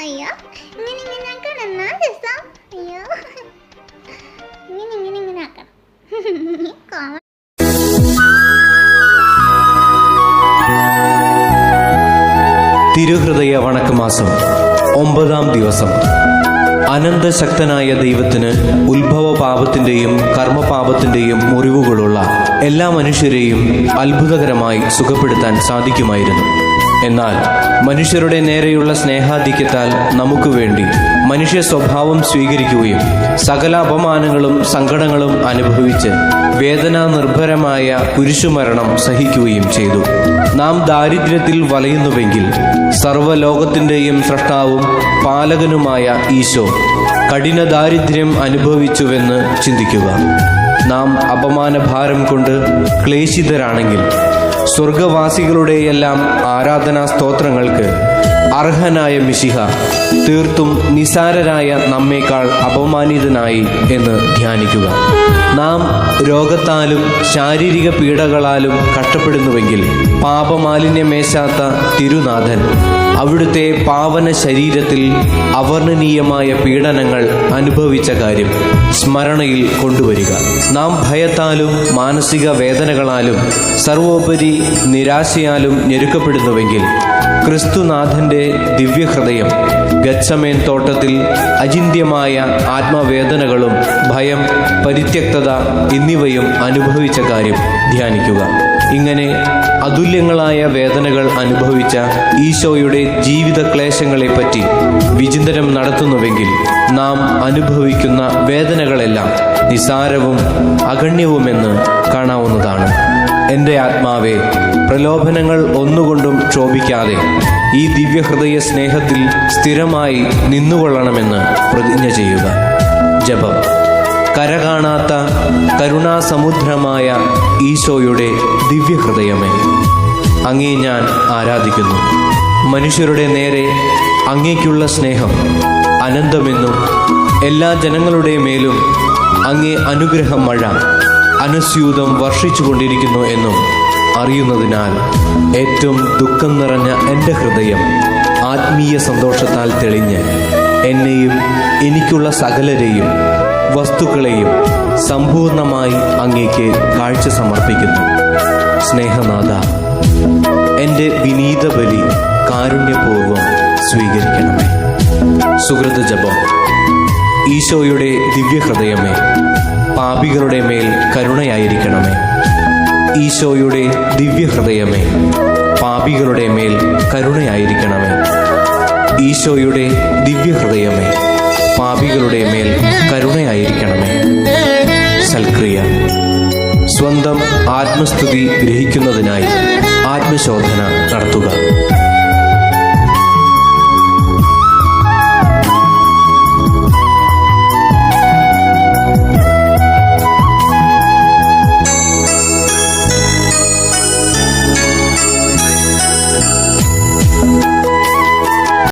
അയ്യോ, ഇങ്ങനെ ആക്കണം എന്നാ രസം. അയ്യോ, ഇങ്ങനെ ആക്കണം. തിരുഹൃദയ വണക്കമാസം 9-ാം ദിവസം. അനന്തശക്തനായ ദൈവത്തിന് ഉത്ഭവ പാപത്തിൻ്റെയും കർമ്മപാപത്തിൻ്റെയും മുറിവുകളുള്ള എല്ലാ മനുഷ്യരെയും അത്ഭുതകരമായി സുഖപ്പെടുത്താൻ സാധിക്കുമായിരുന്നു. എന്നാൽ മനുഷ്യരുടെ നേരെയുള്ള സ്നേഹാധിക്യത്താൽ നമുക്ക് വേണ്ടി മനുഷ്യ സ്വഭാവം സ്വീകരിക്കുകയും സകല അപമാനങ്ങളും സങ്കടങ്ങളും അനുഭവിച്ച് വേദനാനിർഭരമായ കുരിശുമരണം സഹിക്കുകയും ചെയ്തു. നാം ദാരിദ്ര്യത്തിൽ വലയുന്നുവെങ്കിൽ സർവ്വലോകത്തിൻ്റെയും സൃഷ്ടാവും പാലകനുമായ ഈശോ കഠിന ദാരിദ്ര്യം അനുഭവിച്ചുവെന്ന് ചിന്തിക്കുക. നാം അപമാനഭാരം കൊണ്ട് ക്ലേശിതരാണെങ്കിൽ സ്വർഗവാസികളുടെയെല്ലാം ആരാധനാ സ്തോത്രങ്ങൾക്ക് അർഹനായ മിശിഹ തീർത്തും നിസാരരായ നമ്മേക്കാൾ അപമാനിതനായി എന്ന് ധ്യാനിക്കുക. നാം രോഗത്താലും ശാരീരിക പീഡകളാലും കഷ്ടപ്പെടുന്നുവെങ്കിൽ പാപമാലിന്യമേശാത്ത തിരുനാഥൻ അവിടുത്തെ പാവന ശരീരത്തിൽ അവർണ്ണനീയമായ പീഡനങ്ങൾ അനുഭവിച്ച കാര്യം സ്മരണയിൽ കൊണ്ടുവരിക. നാം ഭയത്താലും മാനസിക വേദനകളാലും സർവോപരി നിരാശയാലും ഞെരുക്കപ്പെടുന്നുവെങ്കിൽ ക്രിസ്തുനാഥന്റെ ദിവ്യഹൃദയം ഗത്സമേൻ തോട്ടത്തിൽ അചിന്ത്യമായ ആത്മവേദനകളും ഭയം, പരിത്യക്തത എന്നിവയും അനുഭവിച്ച കാര്യം ധ്യാനിക്കുക. ഇങ്ങനെ അതുല്യങ്ങളായ വേദനകൾ അനുഭവിച്ച ഈശോയുടെ ജീവിത ക്ലേശങ്ങളെപ്പറ്റി വിചിന്തനം നടത്തുന്നുവെങ്കിൽ നാം അനുഭവിക്കുന്ന വേദനകളെല്ലാം നിസാരവും അഗണ്യവുമെന്ന് കാണാവുന്നതാണ്. എൻ്റെ ആത്മാവെ, പ്രലോഭനങ്ങൾ ഒന്നുകൊണ്ടും ക്ഷോഭിക്കാതെ ഈ ദിവ്യഹൃദയ സ്നേഹത്തിൽ സ്ഥിരമായി നിന്നുകൊള്ളണമെന്ന് പ്രതിജ്ഞ ചെയ്യുക. ജപം. കരകാണാത്ത കരുണാസമുദ്രമായ ഈശോയുടെ ദിവ്യഹൃദയമേ, അങ്ങേ ഞാൻ ആരാധിക്കുന്നു. മനുഷ്യരുടെ നേരെ അങ്ങേക്കുള്ള സ്നേഹം അനന്തമെന്നും എല്ലാ ജനങ്ങളുടെ മേലും അങ്ങേ അനുഗ്രഹം മഴ അനുസ്യൂതം വർഷിച്ചു കൊണ്ടിരിക്കുന്നു എന്നും അറിയുന്നതിനാൽ ഏറ്റവും ദുഃഖം നിറഞ്ഞ എൻ്റെ ഹൃദയം ആത്മീയ സന്തോഷത്താൽ തെളിഞ്ഞ് എന്നെയും എനിക്കുള്ള സകലരെയും വസ്തുക്കളെയും സമ്പൂർണമായി അങ്ങേക്ക് കാഴ്ച സമർപ്പിക്കുന്നു. സ്നേഹനാഥ, എൻ്റെ വിനീത ബലി കാരുണ്യപൂർവ്വം സ്വീകരിക്കണമേ. സുഹൃത ജപം. ഈശോയുടെ ദിവ്യഹൃദയമേ, പാപികളുടെ മേൽ കരുണയായിരിക്കണമേ. ഈശോയുടെ ദിവ്യഹൃദയമേ, പാപികളുടെ മേൽ കരുണയായിരിക്കണമേ. ഈശോയുടെ ദിവ്യഹൃദയമേ, പാപികളുടെ മേൽ കരുണയായിരിക്കണമേ. സൽക്രിയ. സ്വന്തം ആത്മസ്തുതി ഗ്രഹിക്കുന്നതിനായി ആത്മശോധന നടത്തുക.